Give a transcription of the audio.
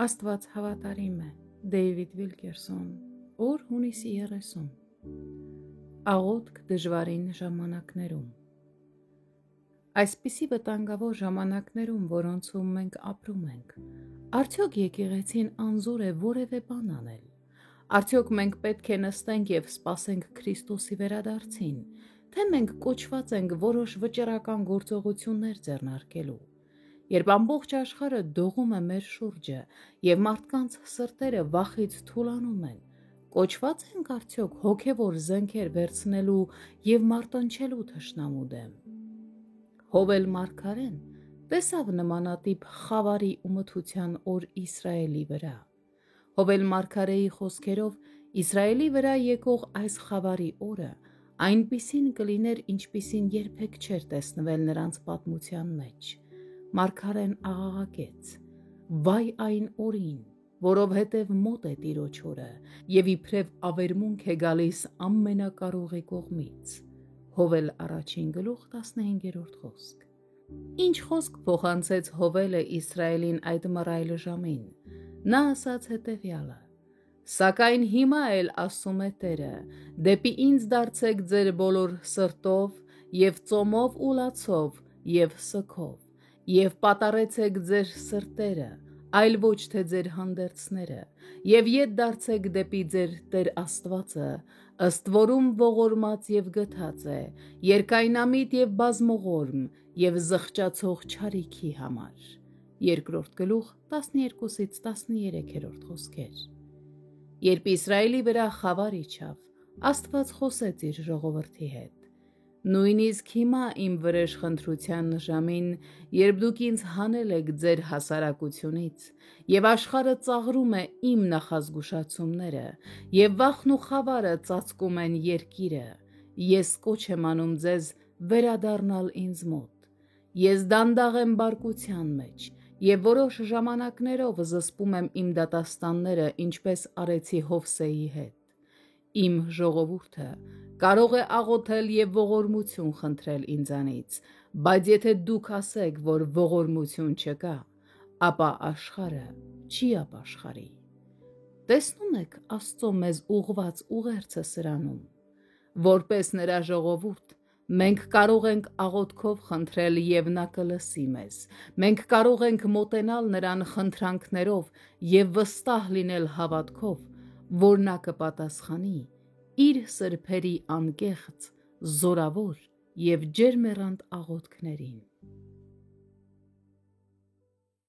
Աստված հավատարիմ է, Դեյվիդ Վիլկերսոն, օր հունիսի 30, աղոթք դժվարին ժամանակներում։ Այսպիսի վտանգավոր ժամանակներում, որոնցում մենք ապրում ենք, արդյոք եկեղեցին անզոր է որևէ բան անել։ Արդյոք մենք պետք է նստենք և սպասենք Քրիստոսի վերադարձին, թե մենք կոչված ենք որոշ վճռական գործողություններ ձեռնարկելու։ Երբ ամբողջ աշխարհը դողում է մեր շուրջը և մարդկանց սրտերը վախից թուլանում են, կոչված ենք արդյոք հոգևոր զենքեր վերցնելու և մարտնչելու թշնամու դեմ։ Հովել մարգարեն տեսավ նմանատիպ խավարի ու մթության օր Իսրայելի վրա։ Հովել մարգարեի խոսքերով, Իսրայելի վրա եկող այս խավարի օրը այնպիսին կլիներ, ինչպիսին երբեք չէր տեսնվել նրանց պատմության մեջ։ Մարգարեն աղաղակեց. «Վայ այն օրին, որովհետև մոտ է Տիրոջ օրը, և իբրև ավերմունք է գալիս ամենակարողի կողմից»։ Հովել 1:15 խոսք։ Ինչ խոսք փոխանցեց Հովելը Իսրայելին այդ մռայլ ժամին։ Նա ասաց հետևյալը. «Սակայն հիմա էլ ասում է Տերը. դեպի ինձ դարձեք ձեր բոլոր սրտով և ծոմով ու լացով և սգով, և պատառեցեք ձեր սրտերը, այլ ոչ թե ձեր հանդերձները, և ետ դարձեք դեպի ձեր Տեր Աստվածը, ըստ որում ողորմած և գթած է, երկայնամիտ և բազմողորմ և զղջացող չարիքի համար»։ Երկրորդ գլուխ 12-13 խոսքեր։ Երբ Իսրայելի վրա խավար իջավ, Աստված խոսեց իր ժողովրդի հետ. «Նույնիսկ հիմա իմ վրեժխնդրության ժամին, երբ դուք ինձ հանել եք ձեր հասարակությունից, և աշխարհը ծաղրում է իմ նախազգուշացումները, և վախն ու խավարը ծածկում են երկիրը, ես կոչ եմ անում ձեզ վերադառնալ ինձ մոտ։ Ես դանդաղ եմ բարկության մեջ և որոշ ժամանակներով զսպում եմ իմ դատաստանները, ինչպես արեցի Հովսեի հետ։ Իմ ժողովուրդը կարող է աղոթել և ողորմություն խնդրել ինձանից, բայց եթե դուք ասեք, որ ողորմություն չկա, ապա աշխարհը չի ապաշխարի»։ Տեսնո՞ւմ եք Աստծո մեզ ուղղված ուղերձը սրանում։ Որպես նրա ժողովուրդ, մենք կարող ենք աղոթքով խնդրել և նա կլսի մեզ։ Մենք կարող ենք մոտենալ նրան խնդրանքներով և վստահ լինել հավատքով, որ նա կպատասխանի իր սրբերի անկեղծ, զորավոր և ջերմեռանդ աղոթքներին։